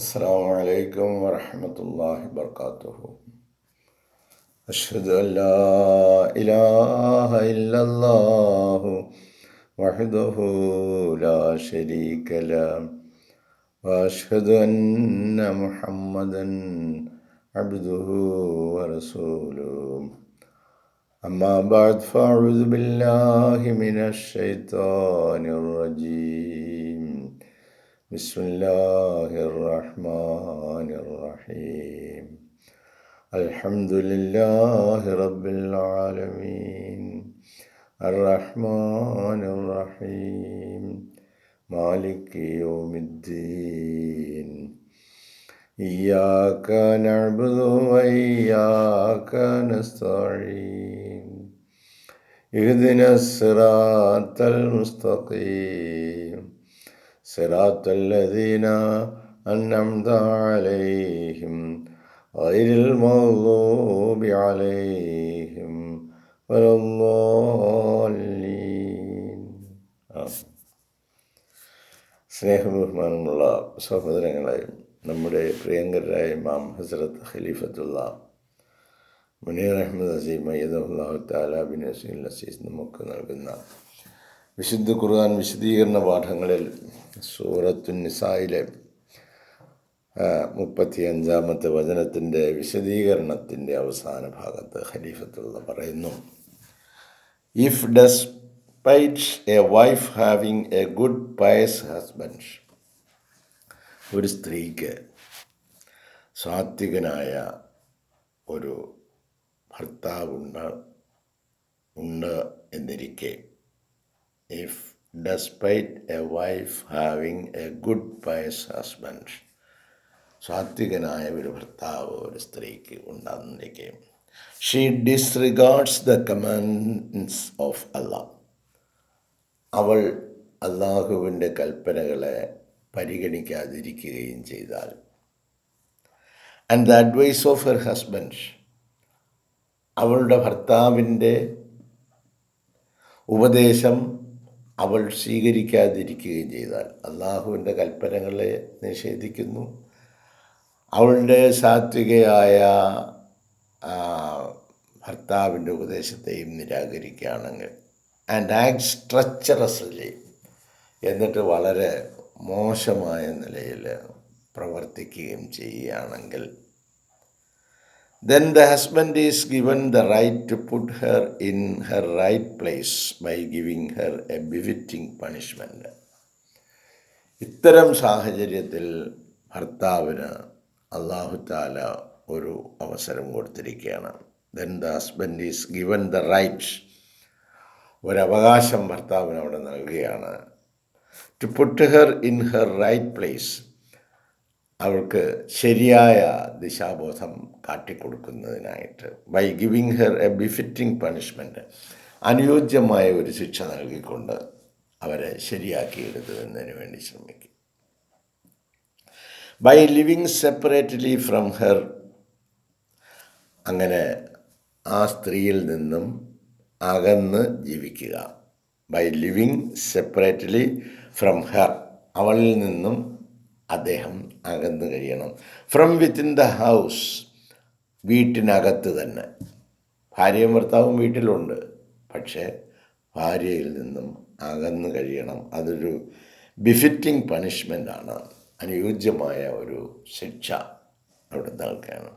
السلام عليكم ورحمة الله وبركاته. أشهد أن لا إله إلا الله وحده لا شريك له وأشهد أن محمدا عبده ورسوله. أما بعد فأعوذ بالله من الشيطان الرجيم. بسم الله الرحمن الرحيم. الحمد لله رب العالمين الرحمن الرحيم مالك يوم الدين. إياك نعبد وإياك نستعين. اهدنا الصراط المستقيم صراط الذين أنعمت عليهم غير المغضوب عليهم ولا الضالين. സ്നേഹബഹുമാനമുള്ള സഹോദരങ്ങളെ, നമ്മുടെ പ്രിയങ്കരായ ഇമാം ഹസ്രത്ത് ഖലീഫത്തുള്ള മുനീർ അഹമ്മദ് അസീം അയ്യദുല്ലാഹു തആല ബിൻ നസ്രിൽ അസീസ് നമുക്ക് നൽകുന്ന വിശുദ്ധ ഖുർആൻ വിശദീകരണ പാഠങ്ങളിൽ സൂറത്തുൻ നിസായിലെ 35-ാമത്തെ വചനത്തിൻ്റെ വിശദീകരണത്തിൻ്റെ അവസാന ഭാഗത്ത് ഖലീഫത്തുള്ള പറയുന്നു, if despite A wife having A good Pius husband, ഒരു സ്ത്രീക്ക് സാത്വികനായ ഒരു ഭർത്താവ് ഉണ്ട് എന്നിരിക്കെ, if despite a wife having a good pious husband, സാത്വികനായ ഒരു ഭർത്താവ് ഒരു സ്ത്രീക്ക് ഉണ്ടാകുന്നിരിക്കെ, she disregards the commands of Allah, അവൾ അള്ളാഹുവിൻ്റെ കൽപ്പനകളെ പരിഗണിക്കാതിരിക്കുകയും ചെയ്താൽ, and the advice of her husband, അവളുടെ ഭർത്താവിൻ്റെ ഉപദേശം അവൾ സ്വീകരിക്കാതിരിക്കുകയും ചെയ്താൽ, അള്ളാഹുവിൻ്റെ കൽപ്പനകളെ നിഷേധിക്കുന്നു, അവളുടെ സാത്വികയായ ഭർത്താവിൻ്റെ ഉപദേശത്തെയും നിരാകരിക്കുകയാണെങ്കിൽ, ആൻഡ് ആക്ട്സ് ട്രച്ചറസ്ലി, എന്നിട്ട് വളരെ മോശമായ നിലയിൽ പ്രവർത്തിക്കുകയും ചെയ്യുകയാണെങ്കിൽ, then the husband is given the right to put her in her right place by giving her a befitting punishment. ഇത്തരം സാഹചര്യത്തിൽ ഭർത്താവിന് അല്ലാഹു തആല ഒരു അവസരം കൊടുത്തിരിക്കുകയാണ്. then the husband is given the right, ഒരവകാശം ഭർത്താവിന് അവിടെ നൽകുകയാണ്, to put her in her right place, അവൾക്ക് ശരിയായ ദിശാബോധം കാട്ടിക്കൊടുക്കുന്നതിനായിട്ട്, by giving her a befitting punishment, അനുയോജ്യമായ ഒരു ശിക്ഷ നൽകിക്കൊണ്ട് അവരെ ശരിയാക്കിയെടുക്കുന്നതിന് വേണ്ടി ശ്രമിക്കും. By living separately from her, അങ്ങനെ ആ സ്ത്രീയിൽ നിന്നും അകന്ന് ജീവിക്കുക. By living separately from her, അവളിൽ നിന്നും അദ്ദേഹം അകന്ന് കഴിയണം. ഫ്രം വിത്തിൻ ദ ഹൗസ്, വീട്ടിനകത്ത് തന്നെ. ഭാര്യയും ഭർത്താവും വീട്ടിലുണ്ട്, പക്ഷേ ഭാര്യയിൽ നിന്നും അകന്ന് കഴിയണം. അതൊരു ബിഫിറ്റിംഗ് പണിഷ്മെൻ്റാണ്, അനുയോജ്യമായ ഒരു ശിക്ഷ അവിടെ നൽകുകയാണ്.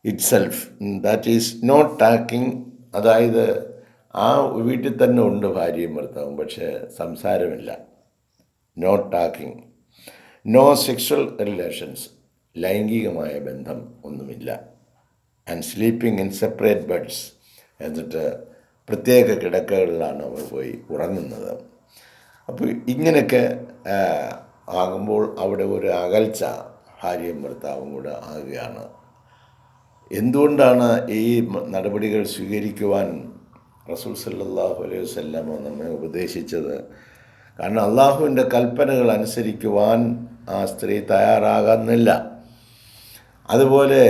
Itself, that is not talking, അതായത് ആ വീട്ടിൽ തന്നെ ഉണ്ട് ഭാര്യയും ഭർത്താവും, പക്ഷേ സംസാരമില്ല. Not talking, no sexual relations, ലൈംഗികമായ ബന്ധം ഒന്നുമില്ല. And sleeping in separate beds, എന്നിട്ട് പ്രത്യേക കിടക്കകളിലാണ് അവർ പോയി ഉറങ്ങുന്നത്. അപ്പോൾ ഇങ്ങനെയൊക്കെ ആകുമ്പോൾ അവിടെ ഒരു അകൽച്ച ഭാര്യയും ഭർത്താവും കൂടെ ആകുകയാണ്. എന്തുകൊണ്ടാണ് ഈ നടപടികൾ സ്വീകരിക്കുവാൻ റസൂൽ സല്ലല്ലാഹു അലൈഹി വസല്ലം നമ്മെ ഉപദേശിച്ചത്? കാരണം അള്ളാഹുവിൻ്റെ കൽപ്പനകൾ അനുസരിക്കുവാൻ ആ സ്ത്രീ തയ്യാറാകുന്നില്ല. അതുപോലെ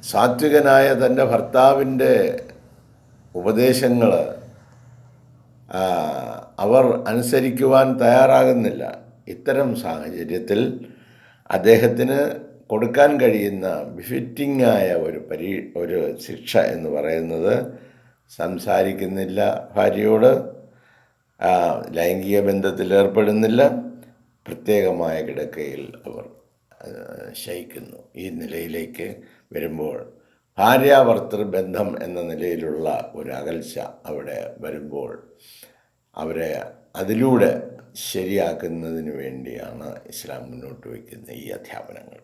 സാത്വികനായ തൻ്റെ ഭർത്താവിൻ്റെ ഉപദേശങ്ങൾ അവർ അനുസരിക്കുവാൻ തയ്യാറാകുന്നില്ല. ഇത്തരം സാഹചര്യത്തിൽ അദ്ദേഹത്തിന് കൊടുക്കാൻ കഴിയുന്ന ബിഫിറ്റിംഗായ ഒരു ശിക്ഷ എന്ന് പറയുന്നത് സംസാരിക്കുന്നില്ല ഭാര്യയോട്, ലൈംഗിക ബന്ധത്തിൽ ഏർപ്പെടുന്നില്ല, പ്രത്യേകമായ കിടക്കയിൽ അവർ ശയിക്കുന്നു. ഈ നിലയിലേക്ക് വരുമ്പോൾ ഭാര്യാഭർത്തൃ ബന്ധം എന്ന നിലയിലുള്ള ഒരു അകൽച്ച അവിടെ വരുമ്പോൾ അവരെ അതിലൂടെ ശരിയാക്കുന്നതിന് വേണ്ടിയാണ് ഇസ്ലാം മുന്നോട്ട് വയ്ക്കുന്ന ഈ അധ്യാപനങ്ങൾ.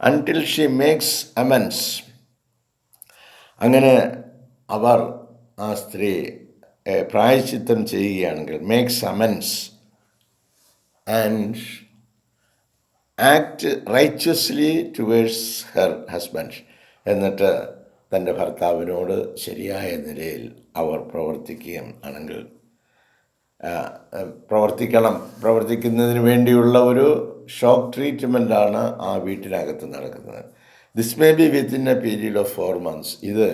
അൺടിൽ ഷീ മേക്സ് അമെൻസ്, അങ്ങനെ അവർ ആ സ്ത്രീ പ്രായശ്ചിത്തം ചെയ്യുകയാണെങ്കിൽ, makes amends and act righteously towards her husband, എന്നിട്ട് തൻ്റെ ഭർത്താവിനോട് ശരിയായ നിലയിൽ അവർ പ്രവർത്തിക്കുന്നതിന് വേണ്ടിയുള്ള ഒരു ഷോക്ക് ട്രീറ്റ്മെൻറ്റാണ് ആ വീട്ടിനകത്ത് നടക്കുന്നത്. This may be within a period of 4 months. ഇത്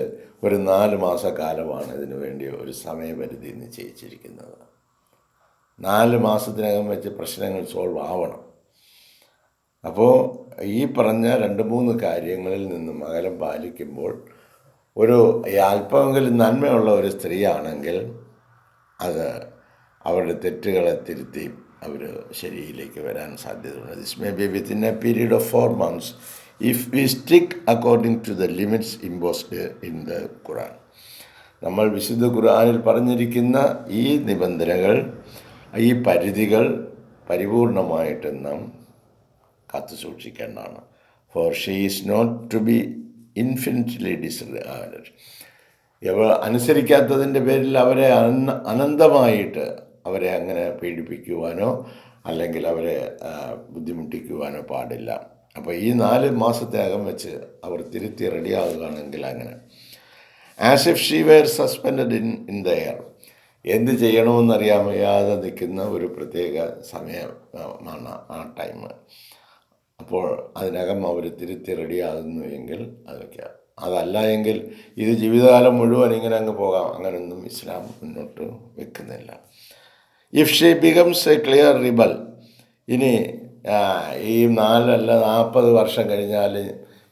ഒരു 4 മാസക്കാലമാണ് ഇതിനു വേണ്ടി ഒരു സമയപരിധി നിശ്ചയിച്ചിരിക്കുന്നത്. 4 മാസത്തിനകം വെച്ച് പ്രശ്നങ്ങൾ സോൾവ് ആവണം. അപ്പോൾ ഈ പറഞ്ഞ 2-3 കാര്യങ്ങളിൽ നിന്നും അകലം പാലിക്കുമ്പോൾ ഒരു അല്പമെങ്കിലും നന്മയുള്ള ഒരു സ്ത്രീയാണെങ്കിൽ അത് അവരുടെ തെറ്റുകളെ തിരുത്തി അവർ ശരിയിലേക്ക് വരാൻ സാധ്യതയുണ്ട്. This may be within a period of 4 months if we stick according to the limits imposed in the Quran. നമ്മൾ വിശുദ്ധ ഖുർആനിൽ പറഞ്ഞിരിക്കുന്ന ഈ നിബന്ധനകൾ, ഈ പരിധികൾ പരിപൂർണമായിട്ട് നാം കാത്തു സൂക്ഷിക്കേണ്ടതാണ്. For she is not to be infinitely disregarded. അനുസരിക്കാത്തതിൻ്റെ പേരിൽ അവരെ അനന്തമായിട്ട് അവരെ അങ്ങനെ പീഡിപ്പിക്കുവാനോ അല്ലെങ്കിൽ അവരെ ബുദ്ധിമുട്ടിക്കുവാനോ പാടില്ല. അപ്പോൾ ഈ 4 മാസത്തിനകം വെച്ച് അവർ തിരുത്തി റെഡിയാകുകയാണെങ്കിൽ അങ്ങനെ. As if she were suspended in the air, എന്ത് ചെയ്യണമെന്നറിയാതെ നിൽക്കുന്ന ഒരു പ്രത്യേക സമയമാണ് ആ ടൈം. അപ്പോൾ അതിനകം അവർ തിരുത്തി റെഡിയാകുന്നു എങ്കിൽ അതൊക്കെ. അതല്ല എങ്കിൽ ഇത് ജീവിതകാലം മുഴുവൻ ഇങ്ങനെ അങ്ങ് പോകാം. അങ്ങനെയൊന്നും ഇസ്ലാം മുന്നോട്ട് വെക്കുന്നില്ല. If she becomes a clear rebel, ഇനി ഈ 4 അല്ല 40 വർഷം കഴിഞ്ഞാൽ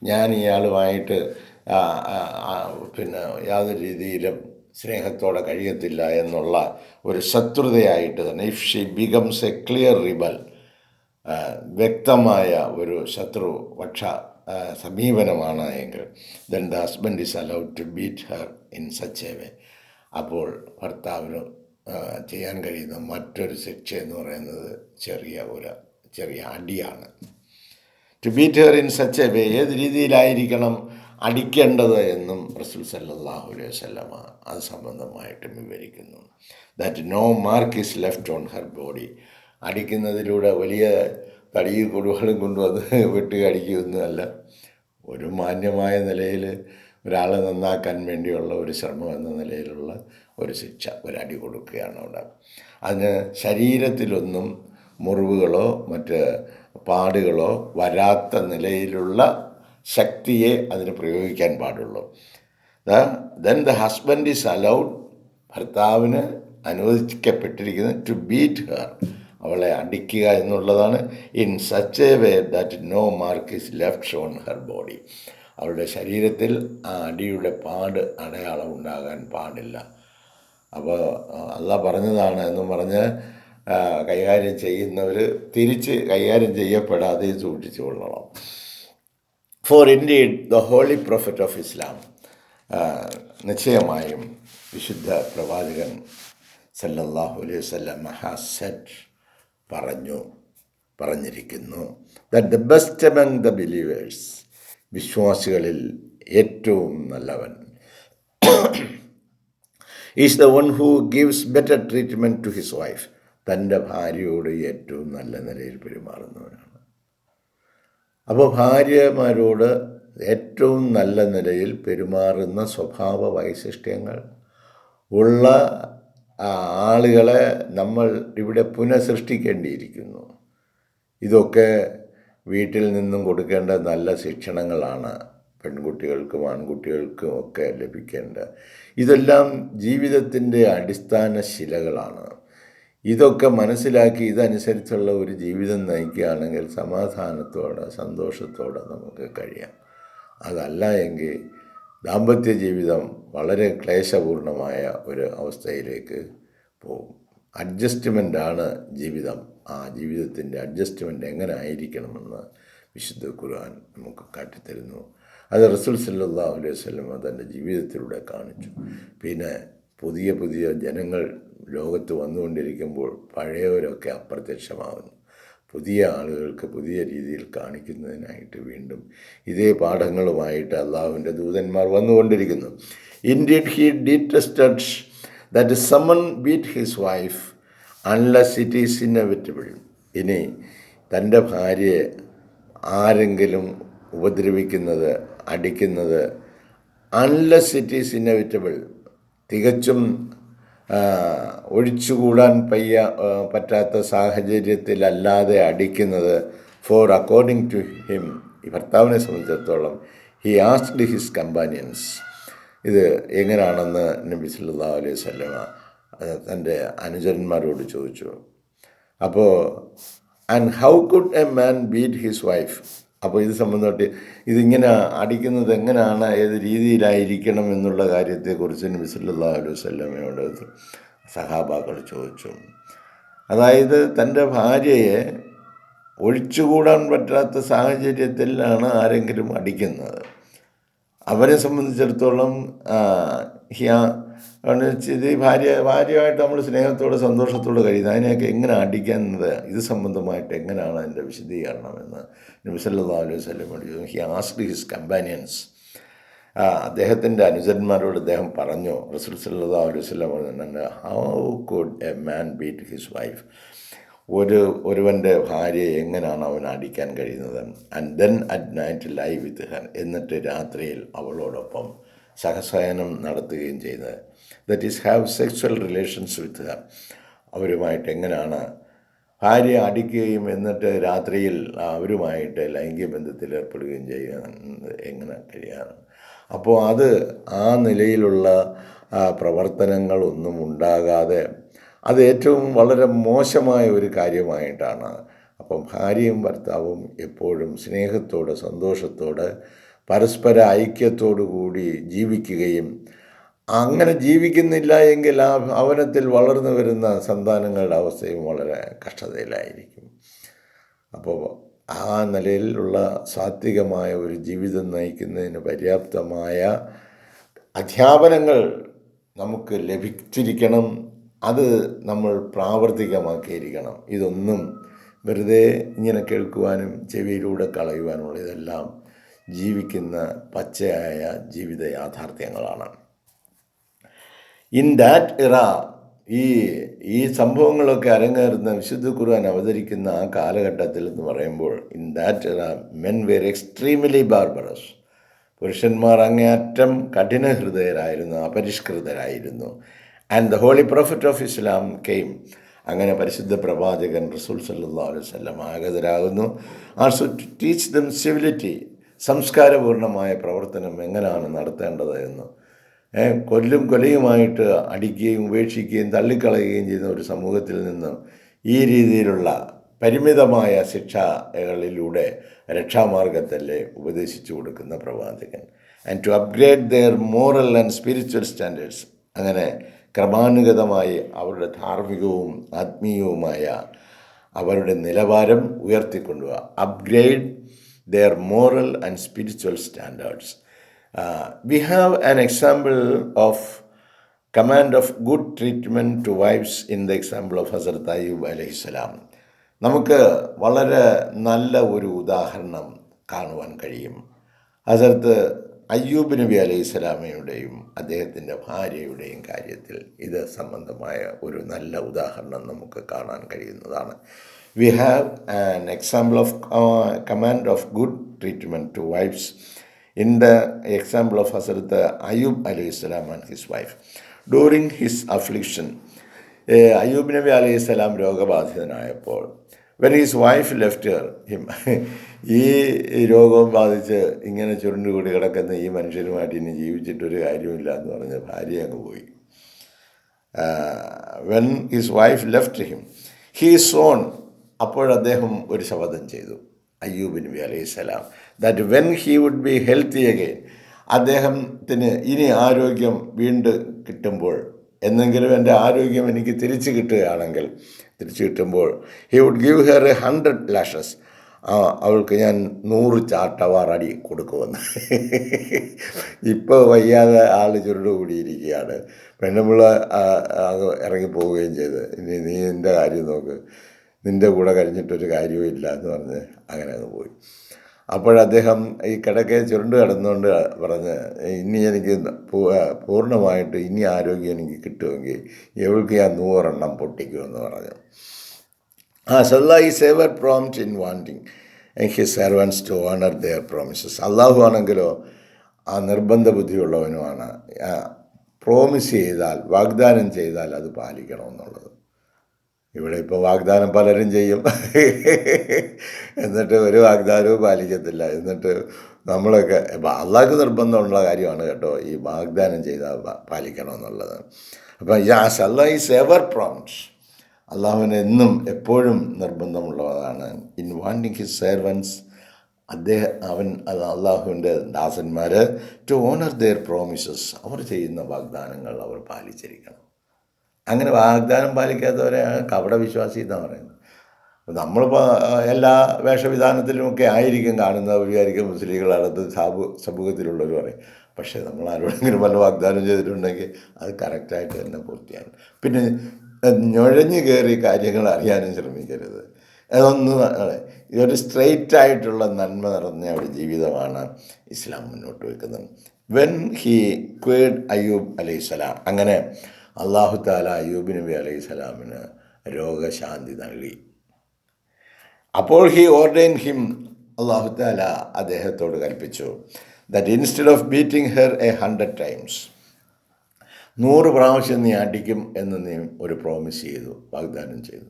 ഞാൻ ഇയാളുമായിട്ട് യാതൊരു രീതിയിലും സ്നേഹത്തോടെ കഴിയത്തില്ല എന്നുള്ള ഒരു ശത്രുതയായിട്ട് തന്നെ, if she becomes a clear rebel, വ്യക്തമായ ഒരു ശത്രുപക്ഷ സമീപനമാണ് എങ്കിൽ, then the husband is allowed to beat her in such a way. അപ്പോൾ ഭർത്താവിന് ചെയ്യാൻ കഴിയുന്ന മറ്റൊരു ശിക്ഷ എന്ന് പറയുന്നത് ചെറിയ അടിയാണ്. To beat her in such a way, ഏത് രീതിയിലായിരിക്കണം അടിക്കേണ്ടത് എന്നും റസൂൽ സല്ലല്ലാഹു അലൈഹി വസല്ലമ അത് സംബന്ധമായിട്ടും വിവരിക്കുന്നു. That no mark is left on her body. അടിക്കുന്നതിലൂടെ വലിയ തടിയും കൊടുകളും കൊണ്ടുവന്ന് വെട്ടി അടിക്കുകയൊന്നുമല്ല. ഒരു മാന്യമായ നിലയിൽ ഒരാളെ നന്നാക്കാൻ വേണ്ടിയുള്ള ഒരു ശ്രമം എന്ന നിലയിലുള്ള ഒരു ശിക്ഷ, ഒരടി കൊടുക്കുകയാണ് അവിടെ. അതിന് ശരീരത്തിലൊന്നും മുറിവുകളോ മറ്റ് പാടുകളോ വരാത്ത നിലയിലുള്ള ശക്തിയെ അതിന് പ്രയോഗിക്കാൻ പാടുള്ളൂ. Then the husband is allowed, ഭർത്താവിന് അനുവദിക്കപ്പെട്ടിരിക്കുന്നത് ടു ബീറ്റ് ഹെർ, അവളെ അടിക്കുക എന്നുള്ളതാണ്. In such a way that no mark is left on her body, അവളുടെ ശരീരത്തിൽ ആ അടിയുടെ അടയാളം ഉണ്ടാകാൻ പാടില്ല. അപ്പോൾ അള്ളാഹ് പറഞ്ഞതാണ് എന്നും പറഞ്ഞ് കൈകാര്യം ചെയ്യുന്നവർ തിരിച്ച് കൈകാര്യം ചെയ്യപ്പെടാതെ സൂക്ഷിച്ചു കൊള്ളണം. For indeed the holy prophet of Islam, നിശ്ചയമായും വിശുദ്ധ പ്രവാചകൻ സല്ലല്ലാഹു അലൈഹി വസല്ലം ഹാസ് സെഡ്, പറഞ്ഞിരിക്കുന്നു, that the best among the believers, വിശ്വാസികളിൽ ഏറ്റവും നല്ലവൻ, is the one who gives better treatment to his wife, തൻ്റെ ഭാര്യയോട് ഏറ്റവും നല്ല നിലയിൽ പെരുമാറുന്നവനാണ്. അപ്പോൾ ഭാര്യമാരോട് ഏറ്റവും നല്ല നിലയിൽ പെരുമാറുന്ന സ്വഭാവ വൈശിഷ്ട്യങ്ങൾ ഉള്ള ആളുകളെ നമ്മൾ ഇവിടെ പുനഃസൃഷ്ടിക്കേണ്ടിയിരിക്കുന്നു. ഇതൊക്കെ വീട്ടിൽ നിന്നും കൊടുക്കേണ്ട നല്ല ശിക്ഷണങ്ങളാണ് പെൺകുട്ടികൾക്കും ആൺകുട്ടികൾക്കും ഒക്കെ ലഭിക്കേണ്ട. ഇതെല്ലാം ജീവിതത്തിൻ്റെ അടിസ്ഥാന ശിലകളാണ്. ഇതൊക്കെ മനസ്സിലാക്കി ഇതനുസരിച്ചുള്ള ഒരു ജീവിതം നയിക്കുകയാണെങ്കിൽ സമാധാനത്തോടെ സന്തോഷത്തോടെ നമുക്ക് കഴിയാം. അതല്ല എങ്കിൽ ദാമ്പത്യ ജീവിതം വളരെ ക്ലേശപൂർണമായ ഒരു അവസ്ഥയിലേക്ക് പോകും. അഡ്ജസ്റ്റ്മെൻ്റാണ് ജീവിതം. ആ ജീവിതത്തിൻ്റെ അഡ്ജസ്റ്റ്മെൻ്റ് എങ്ങനെ ആയിരിക്കണമെന്ന് വിശുദ്ധ ഖുർആൻ നമുക്ക് കാട്ടിത്തരുന്നു. അത് റസൂൽ സല്ലല്ലാഹു അലൈഹി വസല്ലം തൻ്റെ ജീവിതത്തിലൂടെ കാണിച്ചു. പിന്നെ പുതിയ പുതിയ ജനങ്ങൾ ലോകത്ത് വന്നുകൊണ്ടിരിക്കുമ്പോൾ പഴയവരൊക്കെ അപ്രത്യക്ഷമാകുന്നു. പുതിയ ആളുകൾക്ക് പുതിയ രീതിയിൽ കാണിക്കുന്നതിനായിട്ട് വീണ്ടും ഇതേ പാഠങ്ങളുമായിട്ട് അള്ളാഹുവിൻ്റെ ദൂതന്മാർ വന്നുകൊണ്ടിരിക്കുന്നു. Indeed he detested that someone beat his wife unless it is inevitable. ഇനി തൻ്റെ ഭാര്യയെ ആരെങ്കിലും ഉപദ്രവിക്കുന്നത്, അടിക്കുന്നത്, അൺലെസ് ഇറ്റ് ഈസ് ഇന്നവിറ്റബിൾ, തികച്ചും ഒഴിച്ചുകൂടാൻ പറ്റാത്ത സാഹചര്യത്തിലല്ലാതെ അടിക്കുന്നത്, ഫോർ അക്കോർഡിംഗ് ടു ഹിം, ഈ ഭർത്താവിനെ സംബന്ധിച്ചിടത്തോളം, ഹി ആസ്ക്ഡ് ഹിസ് കമ്പാനിയൻസ്, ഇത് എങ്ങനെയാണെന്ന് നബി സല്ലല്ലാഹു അലൈഹി വസല്ലമ തൻ്റെ അനുചരന്മാരോട് ചോദിച്ചു. അപ്പോൾ and how could a man beat his wife, അപ്പോൾ ഇത് സംബന്ധമായിട്ട് ഇതിങ്ങനെ അടിക്കുന്നത് എങ്ങനെയാണ്, ഏത് രീതിയിലായിരിക്കണം എന്നുള്ള കാര്യത്തെക്കുറിച്ച് നബി സല്ലല്ലാഹു അലൈഹി വസല്ലമയോട് സഹാബാക്കൾ ചോദിച്ചു. അതായത് തൻ്റെ ഭാര്യയെ ഒഴിച്ചുകൂടാൻ പറ്റാത്ത സാഹചര്യത്തിലാണ് ആരെങ്കിലും അടിക്കുന്നത്, അവരെ സംബന്ധിച്ചിടത്തോളം ഇത് ഭാര്യയായിട്ട് നമ്മൾ സ്നേഹത്തോടെ സന്തോഷത്തോടെ കഴിയുന്നത്, അതിനെയൊക്കെ എങ്ങനെ അടിക്കുന്നത്, ഇത് സംബന്ധമായിട്ട് എങ്ങനെയാണ് അതിൻ്റെ വിശദീകരണം എന്ന് നബി സല്ലല്ലാഹു അലൈഹി വസല്ലമയോട് ചോദിച്ചു. ഹി ആസ്ക്ഡ് ഹിസ് കമ്പാനിയൻസ്, അദ്ദേഹത്തിൻ്റെ അനുചരന്മാരോട് അദ്ദേഹം പറഞ്ഞു, റസൂൽ സല്ലല്ലാഹു അലൈഹി വസല്ലം പറഞ്ഞു, how could a man beat his wife, ഒരുവൻ്റെ ഭാര്യയെ എങ്ങനെയാണ് അവൻ അടിക്കാൻ കഴിയുന്നത്. And then at night lie with her, എന്നിട്ട് രാത്രിയിൽ അവളോടൊപ്പം സഹശയനം നടത്തുകയും ചെയ്തത്. That is have sexual relations with her, അവരുമായിട്ട് എങ്ങനെയാണ് ഭാര്യയെ അടിക്കുകയും എന്നിട്ട് രാത്രിയിൽ അവരുമായിട്ട് ലൈംഗിക ബന്ധത്തിൽ ഏർപ്പെടുകയും ചെയ്യുന്നത് എങ്ങനെ കഴിയാണ്. അപ്പോൾ അത് ആ നിലയിലുള്ള പ്രവർത്തനങ്ങളൊന്നും ഉണ്ടാകാതെ അത് ഏറ്റവും വളരെ മോശമായ ഒരു കാര്യമായിട്ടാണ്. അപ്പം ഭാര്യയും ഭർത്താവും എപ്പോഴും സ്നേഹത്തോടെ സന്തോഷത്തോടെ പരസ്പര ഐക്യത്തോടു കൂടി ജീവിക്കുകയും, അങ്ങനെ ജീവിക്കുന്നില്ല എങ്കിൽ ആ ഭവനത്തിൽ വളർന്നു വരുന്ന സന്താനങ്ങളുടെ അവസ്ഥയും വളരെ കഷ്ടതയിലായിരിക്കും. അപ്പോൾ ആ നിലയിലുള്ള സാത്വികമായ ഒരു ജീവിതം നയിക്കുന്നതിന് പര്യാപ്തമായ അധ്യാപനങ്ങൾ നമുക്ക് ലഭിച്ചിരിക്കണം. അത് നമ്മൾ പ്രാവർത്തികമാക്കിയിരിക്കണം. ഇതൊന്നും വെറുതെ ഇങ്ങനെ കേൾക്കുവാനും ചെവിയിലൂടെ കളയുവാനുള്ള ഇതെല്ലാം ജീവിക്കുന്ന പച്ചയായ ജീവിത യാഥാർത്ഥ്യങ്ങളാണ്. ഇൻ ദാറ്റ് ഇറ, ഈ സംഭവങ്ങളൊക്കെ അരങ്ങേറുന്ന വിശുദ്ധ ഖുർആൻ അവതരിക്കുന്ന ആ കാലഘട്ടത്തിൽ എന്ന് പറയുമ്പോൾ, in that era men were extremely barbarous, പുരുഷന്മാർ അങ്ങേയറ്റം കഠിനഹൃദയരായിരുന്നു, അപരിഷ്കൃതരായിരുന്നു. And the holy prophet of Islam came, അങ്ങനെ പരിശുദ്ധ പ്രവാചകൻ റസൂൽ സല്ലല്ലാഹു അലൈഹി വസല്ലം ആഗതരാകുന്നു. Also to teach them civility, സംസ്കാരപൂർണമായ പ്രവർത്തനം എങ്ങനെയാണ് നടത്തേണ്ടത് എന്ന്. കൊലയുമായിട്ട് അടിക്കുകയും ഉപേക്ഷിക്കുകയും തള്ളിക്കളയുകയും ചെയ്യുന്ന ഒരു സമൂഹത്തിൽ നിന്ന് ഈ രീതിയിലുള്ള പരിമിതമായ ശിക്ഷകളിലൂടെ രക്ഷാമാർഗത്തല്ലേ ഉപദേശിച്ചു കൊടുക്കുന്ന പ്രവാചകൻ. And to upgrade their moral and spiritual standards, അങ്ങനെ ക്രമാനുഗതമായി അവരുടെ ധാർമ്മികവും ആത്മീയവുമായ അവരുടെ നിലവാരം ഉയർത്തിക്കൊണ്ടുപോവുക. Upgrade their moral and spiritual standards. We have an example of command of good treatment to wives in the example of Hazrat Ayyub alayhi salam. നമുക്ക് വളരെ നല്ല ഒരു ഉദാഹരണം കാണുവാൻ കഴിയും. ഹസരത്ത് അയ്യൂബ് നബി അലൈഹി സ്വലാമയുടെയും അദ്ദേഹത്തിൻ്റെ ഭാര്യയുടെയും കാര്യത്തിൽ ഇത് സംബന്ധമായ ഒരു നല്ല ഉദാഹരണം നമുക്ക് കാണാൻ കഴിയുന്നതാണ്. We have an example of command of good treatment to wives in the example of Hazrat Ayyub alayhi salam and his wife. During his affliction, Ayyub നബി അലൈഹി സ്വലാം രോഗബാധിതനായപ്പോൾ, when his wife left him, ഈ രോഗം ബാധിച്ച് ഇങ്ങനെ ചുരുണ്ടുകൂടി കിടക്കുന്ന ഈ മനുഷ്യനുമായിട്ട് ഇനി ജീവിച്ചിട്ടൊരു കാര്യമില്ല എന്ന് പറഞ്ഞ് ഭാര്യ അങ്ങ് പോയി. When his wife left him he swore, അപ്പോഴദ്ദേഹം ഒരു ശപഥം ചെയ്തു, അയ്യൂബ് നബി അലൈഹിസ്സലാം, that when he would be healthy again, അദ്ദേഹത്തിന് ഇനി ആരോഗ്യം വീണ്ടും കിട്ടുമ്പോൾ, എന്നെങ്കിലും എൻ്റെ ആരോഗ്യം എനിക്ക് തിരിച്ചു കിട്ടുമ്പോൾ he would give her 100 lashes, അവൾക്ക് ഞാൻ 100 ചാട്ടവാറടി കൊടുക്കുമെന്ന്. ഇപ്പോൾ വയ്യാതെ ആൾ ചുരുട് കൂടിയിരിക്കുകയാണ്. പെണ്ണുമ്പിള്ള ഇറങ്ങിപ്പോവുകയും ചെയ്ത്, ഇനി നീ നിൻ്റെ കാര്യം നോക്ക്, നിൻ്റെ കൂടെ കഴിഞ്ഞിട്ടൊരു കാര്യവും ഇല്ല എന്ന് പറഞ്ഞ് അങ്ങനെ അങ്ങ് പോയി. അപ്പോഴദ്ദേഹം ഈ കിടക്കെ ചുരുണ്ട് കിടന്നുകൊണ്ട് പറഞ്ഞ്, ഇനി എനിക്ക് പൂർണ്ണമായിട്ട് ഇനി ആരോഗ്യം എനിക്ക് കിട്ടുമെങ്കിൽ ഇവൾക്ക് ഞാൻ 100 പൊട്ടിക്കുമെന്ന് പറഞ്ഞു. Allah is ever prompt in wanting his servants to honor their promises. അള്ളാഹു ആണെങ്കിലോ ആ നിർബന്ധ ബുദ്ധിയുള്ളവനുമാണ്. പ്രോമിസ് ചെയ്താൽ, വാഗ്ദാനം ചെയ്താൽ അത് പാലിക്കണമെന്നുള്ളത്. ഇവിടെ ഇപ്പോൾ വാഗ്ദാനം പലരും ചെയ്യും, എന്നിട്ട് ഒരു വാഗ്ദാനവും പാലിക്കത്തില്ല. എന്നിട്ട് നമ്മളൊക്കെ അള്ളാഹ്ക്ക് നിർബന്ധമുള്ള കാര്യമാണ് കേട്ടോ ഈ വാഗ്ദാനം ചെയ്താൽ പാലിക്കണമെന്നുള്ളത്. അപ്പം അല്ലാഹ് ഈസ് എവർ പ്രോംപ്റ്റ്, അള്ളാഹുവിന് എന്നും എപ്പോഴും നിർബന്ധമുള്ളതാണ്. ഇൻ വാണ്ടിങ് ഹിസ് സെർവൻസ്, അള്ളാഹുവിൻ്റെ ദാസന്മാർ ടു ഓണർ ദെയർ പ്രോമിസസ്, അവർ ചെയ്യുന്ന വാഗ്ദാനങ്ങൾ അവർ പാലിച്ചിരിക്കണം. അങ്ങനെ വാഗ്ദാനം പാലിക്കാത്തവരെ കപട വിശ്വാസി എന്നാണ് പറയുന്നത്. നമ്മളിപ്പോൾ എല്ലാ വേഷവിധാനത്തിലുമൊക്കെ ആയിരിക്കും കാണുന്നത്, വിചാരിക്കും മുസ്ലിങ്ങളടുത്ത് സമൂഹത്തിലുള്ളവർ പറയും. പക്ഷേ നമ്മൾ ആരോടെങ്കിലും വല്ല വാഗ്ദാനം ചെയ്തിട്ടുണ്ടെങ്കിൽ അത് കറക്റ്റായിട്ട് തന്നെ പൂർത്തിയാകും. പിന്നെ നുഴഞ്ഞു കയറി കാര്യങ്ങൾ അറിയാനും ശ്രമിക്കരുത്. അതൊന്നും ഇതൊരു സ്ട്രെയിറ്റായിട്ടുള്ള നന്മ നിറഞ്ഞ ഒരു ജീവിതമാണ് ഇസ്ലാം മുന്നോട്ട് വയ്ക്കുന്നത്. വെൻ ഹി ക്വേഡ് അയ്യൂബ് അലൈഹിസ്സലാം, അങ്ങനെ അള്ളാഹു താല അയ്യൂബ് നബി അലൈഹിസ്സലാമിന് രോഗശാന്തി നൽകി. അപ്പോൾ ഹി ഓർഡൈൻ ഹിം, അള്ളാഹു താല അദ്ദേഹത്തോട് കൽപ്പിച്ചു, that instead of beating her 100 times, 100 പ്രാവശ്യം നീ അടിക്കും എന്ന് നീ ഒരു പ്രോമിസ് ചെയ്തു, വാഗ്ദാനം ചെയ്തു.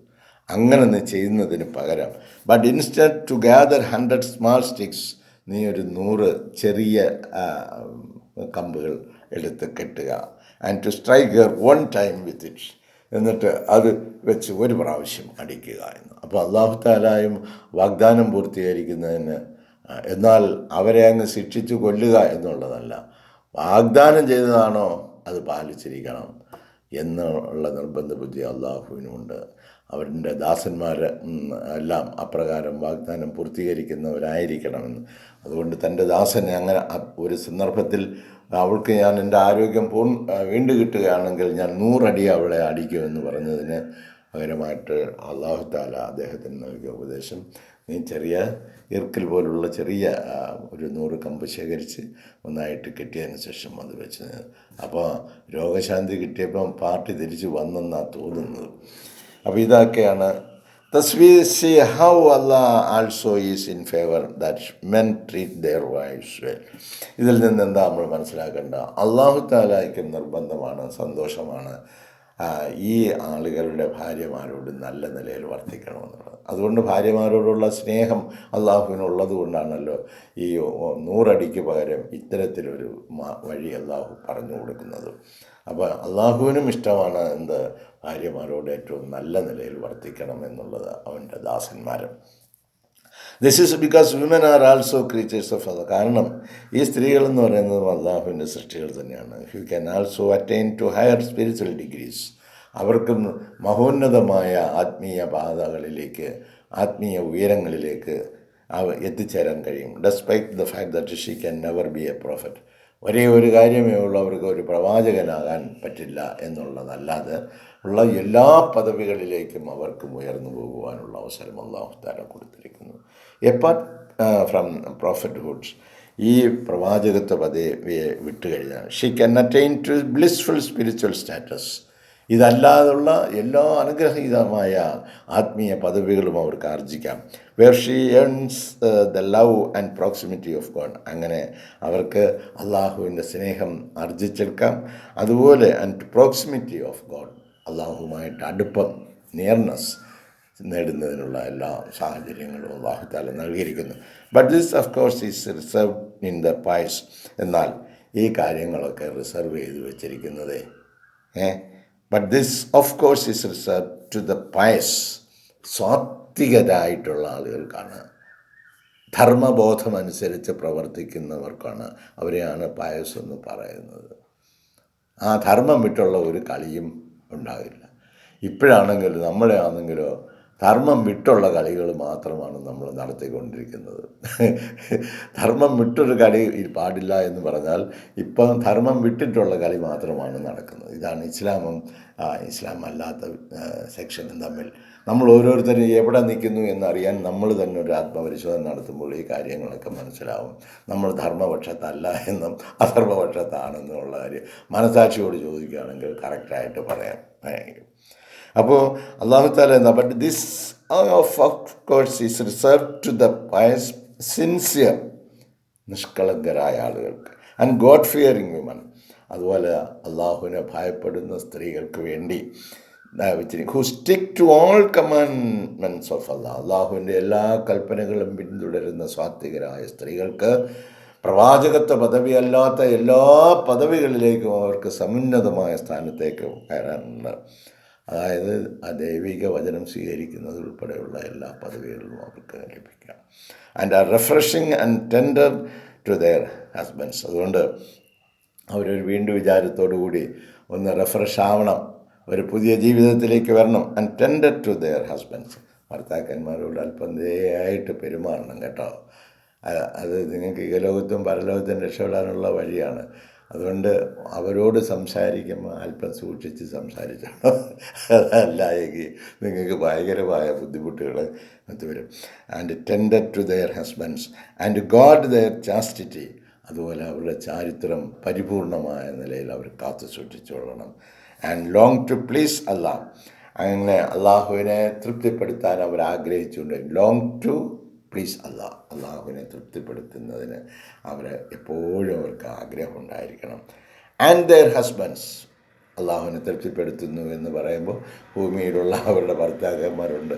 അങ്ങനെ നീ ചെയ്യുന്നതിന് പകരം, but instead to gather 100 small sticks, നീ ഒരു 100 ചെറിയ കമ്പുകൾ എടുത്ത് കെട്ടുക. And to strike her 1 time with it, എന്നിട്ട് അത് വെച്ച് ഒരു പ്രാവശ്യം അടിക്കുക എന്ന്. അപ്പോൾ അള്ളാഹു താലായും വാഗ്ദാനം പൂർത്തീകരിക്കുന്നതിന്, എന്നാൽ അവരെ അങ്ങ് ശിക്ഷിച്ചു കൊല്ലുക എന്നുള്ളതല്ല, വാഗ്ദാനം ചെയ്തതാണോ അത് പാലിച്ചിരിക്കണം എന്നുള്ള നിർബന്ധ ബുദ്ധി അള്ളാഹുവിനുമുണ്ട്. അവരുടെ ദാസന്മാർ എല്ലാം അപ്രകാരം വാഗ്ദാനം പൂർത്തീകരിക്കുന്നവരായിരിക്കണമെന്ന്. അതുകൊണ്ട് തൻ്റെ ദാസനെ അങ്ങനെ ഒരു സന്ദർഭത്തിൽ അവൾക്ക് ഞാൻ എൻ്റെ ആരോഗ്യം വീണ്ടും കിട്ടുകയാണെങ്കിൽ ഞാൻ 100 അടി അവളെ അടിക്കുമെന്ന് പറഞ്ഞതിന് പകരമായിട്ട് അള്ളാഹു താല അദ്ദേഹത്തിന് നൽകിയ ഉപദേശം, നീ ചെറിയ ഇർക്കിൽ പോലുള്ള ചെറിയ ഒരു 100 കമ്പ് ശേഖരിച്ച് ഒന്നായിട്ട് കെട്ടിയതിന് ശേഷം അത് വെച്ച്, അപ്പോൾ രോഗശാന്തി കിട്ടിയപ്പം പാർട്ടി തിരിച്ച് വന്നെന്നാണ് തോന്നുന്നത്. അപ്പോൾ ഇതൊക്കെയാണ് തസ്വീസി how Allah also is in favour that men treat their wives well. ഇതിൽ നിന്ന് എന്താ നമ്മൾ മനസ്സിലാക്കേണ്ട? അള്ളാഹു താലായ്ക്ക് നിർബന്ധമാണ്, സന്തോഷമാണ് ഈ ആളുകളുടെ ഭാര്യമാരോട് നല്ല നിലയിൽ വർത്തിക്കണമെന്നുള്ളത്. അതുകൊണ്ട് ഭാര്യമാരോടുള്ള സ്നേഹം അള്ളാഹുവിനുള്ളത് കൊണ്ടാണല്ലോ ഈ 100 അടിക്ക് പകരം ഇത്തരത്തിലൊരു വഴി അള്ളാഹു പറഞ്ഞു കൊടുക്കുന്നത്. അപ്പോൾ അള്ളാഹുവിനും ഇഷ്ടമാണ് എന്ത്, ഭാര്യമാരോട് ഏറ്റവും നല്ല നിലയിൽ വർത്തിക്കണം എന്നുള്ളത് അവൻ്റെ ദാസന്മാരും. This is because women are also creatures of Allah. കാരണം ഈ സ്ത്രീകളെന്ന് പറയുന്നത് അള്ളാഹുവിൻ്റെ സൃഷ്ടികൾ തന്നെയാണ്. Who can also attain to higher spiritual degrees. അവർക്കും മഹോന്നതമായ ആത്മീയ പാതകളിലേക്ക്, ആത്മീയ ഉയരങ്ങളിലേക്ക് എത്തിച്ചേരാൻ കഴിയും. Despite the fact that she can never be a prophet. ഒരേ ഒരു കാര്യമേ ഉള്ളൂ, അവർക്ക് ഒരു പ്രവാചകനാകാൻ പറ്റില്ല എന്നുള്ളതല്ലാതെ ഉള്ള എല്ലാ പദവികളിലേക്കും അവർക്കും ഉയർന്നു പോകുവാനുള്ള അവസരം അല്ലാഹു തആല കൊടുത്തിരിക്കുന്നു. എപ്പാർട്ട് ഫ്രം പ്രോഫറ്റ്ഹുഡ്, ഈ പ്രവാചകത്വ പദവിയെ വിട്ടുകഴിഞ്ഞാൽ she can attain to blissful spiritual status. ഇതല്ലാതുള്ള എല്ലാ അനുഗ്രഹീതമായ ആത്മീയ പദവികളും അവർക്ക് ആർജിക്കാം. Where she earns the love and proximity of God. അങ്ങനെ അവർക്ക് അള്ളാഹുവിൻ്റെ സ്നേഹം ആർജിച്ചെടുക്കാം. അതുപോലെ ആൻഡ് പ്രോക്സിമിറ്റി ഓഫ് ഗോഡ്, അള്ളാഹുവുമായിട്ട് അടുപ്പം, നിയർനെസ് നേടുന്നതിനുള്ള എല്ലാ സാഹചര്യങ്ങളും അള്ളാഹു തആല നൽകിയിരിക്കുന്നു. But this of course is reserve in the pious. എന്നാൽ ഈ കാര്യങ്ങളൊക്കെ റിസർവ് ചെയ്ത് വെച്ചിരിക്കുന്നത് but this of course is reserve to the pious. സാത്വികരായിട്ടുള്ള ആളുകൾക്കാണ്, ധർമ്മബോധമനുസരിച്ച് പ്രവർത്തിക്കുന്നവർക്കാണ്, അവരെയാണ് പയസ് എന്ന് പറയുന്നത്. ആ ധർമ്മം വിട്ടുള്ള ഒരു കളിയും ഉണ്ടാകില്ല. ഇപ്പോഴാണെങ്കിലും നമ്മളെ ആണെങ്കിലോ ധർമ്മം വിട്ടുള്ള കളികൾ മാത്രമാണ് നമ്മൾ നടത്തിക്കൊണ്ടിരിക്കുന്നത്. ധർമ്മം വിട്ടൊരു കളി പാടില്ല എന്ന് പറഞ്ഞാൽ ഇപ്പം ധർമ്മം വിട്ടിട്ടുള്ള കളി മാത്രമാണ് നടക്കുന്നത്. ഇതാണ് ഇസ്ലാമും ഇസ്ലാം അല്ലാത്ത സെക്ഷനും തമ്മിൽ. നമ്മൾ ഓരോരുത്തരും എവിടെ നിൽക്കുന്നു എന്നറിയാൻ നമ്മൾ തന്നെ ഒരു ആത്മപരിശോധന നടത്തുമ്പോൾ ഈ കാര്യങ്ങളൊക്കെ മനസ്സിലാവും. നമ്മൾ ധർമ്മപക്ഷത്തല്ല എന്നും അധർമ്മപക്ഷത്താണെന്നുള്ള കാര്യം മനസാക്ഷിയോട് ചോദിക്കുകയാണെങ്കിൽ കറക്റ്റായിട്ട് പറയാൻ കഴിയും. അപ്പോൾ അല്ലാഹു തആല എന്താ, but this of course is reserve to the pious sincere, നിഷ്കളങ്കരായ ആളുകൾക്ക്, ആൻഡ് ഗോഡ് ഫിയറിങ് വിമൻ, അതുപോലെ അള്ളാഹുവിനെ ഭയപ്പെടുന്ന സ്ത്രീകൾക്ക് വേണ്ടി, who stick to all commandments of Allah, അള്ളാഹുവിൻ്റെ എല്ലാ കൽപ്പനകളും പിന്തുടരുന്ന സാത്വികരായ സ്ത്രീകൾക്ക് പ്രവാചകത്വ പദവിയല്ലാത്ത എല്ലാ പദവികളിലേക്കും അവർക്ക് സമുന്നതമായ സ്ഥാനത്തേക്ക് കയറാനുണ്ട്. അതായത് ആ ദൈവിക വചനം സ്വീകരിക്കുന്നത് ഉൾപ്പെടെയുള്ള എല്ലാ പദവികളും അവർക്ക് ലഭിക്കാം. And are refreshing and tender to their husbands, അതുകൊണ്ട് അവരൊരു വീണ്ടും വിചാരത്തോടു കൂടി ഒന്ന് റിഫ്രഷ് ആവണം, ഒരു പുതിയ ജീവിതത്തിലേക്ക് വരണം. And tender to their husbands, ഭർത്താക്കന്മാരോട് അല്പം ദയായിട്ട് പെരുമാറണം കേട്ടോ. അത് നിങ്ങൾക്ക് ഇഹലോകത്തും പരലോകത്തും രക്ഷപ്പെടാനുള്ള വഴിയാണ്. അതുകൊണ്ട് അവരോട് സംസാരിക്കുമ്പോൾ അല്പം സൂക്ഷിച്ച് സംസാരിച്ചോ, അതല്ല എങ്കിൽ നിങ്ങൾക്ക് ഭയങ്കരമായ ബുദ്ധിമുട്ടുകൾ വരും. And tender to their husbands and guard their chastity, അതുപോലെ അവരുടെ ചാരിത്രം പരിപൂർണമായ നിലയിൽ അവർ കാത്തു സൂക്ഷിച്ചുകൊള്ളണം. And long to please Allah, അങ്ങനെ അള്ളാഹുവിനെ തൃപ്തിപ്പെടുത്താൻ അവർ ആഗ്രഹിച്ചുകൊണ്ട്, ലോങ് ടു പ്ലീസ് അല്ലാഹ്, അള്ളാഹുവിനെ തൃപ്തിപ്പെടുത്തുന്നതിന് അവർ എപ്പോഴും അവർക്ക് ആഗ്രഹം ഉണ്ടായിരിക്കണം. ആൻഡ് ദെയർ ഹസ്ബൻഡ്സ്, അള്ളാഹുവിനെ തൃപ്തിപ്പെടുത്തുന്നു എന്ന് പറയുമ്പോൾ ഭൂമിയിലുള്ള അവരുടെ ഭർത്താക്കന്മാരുണ്ട്,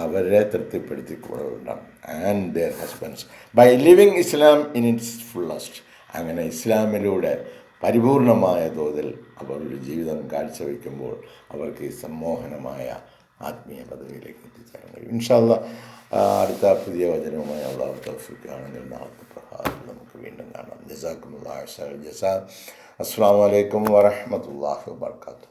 അവരെ തൃപ്തിപ്പെടുത്തിക്കൊള്ളണം. And their husbands by living Islam in its fullest, അങ്ങനെ ഇസ്ലാമിലൂടെ പരിപൂർണമായ തോതിൽ അവരുടെ ജീവിതം കാഴ്ചവെക്കുമ്പോൾ അവർക്ക് ഈ സമ്മോഹനമായ ആത്മീയ പദവിയിലേക്ക് എത്തിച്ചേരാൻ കഴിയും. ഇൻഷാ അല്ലാഹ് അടുത്ത പുതിയ വചനവുമായി അള്ളാഹു തൗഫീഖ് ആണെങ്കിൽ നാളത്തെ പ്രഭാതത്തിൽ നമുക്ക് വീണ്ടും കാണാം. ജസാക്കുമുല്ലാഹി ഖൈറൽ ജസാ. അസ്സലാമു അലൈക്കും വറഹ്മത്തുള്ളാഹി വബറകാതുഹു.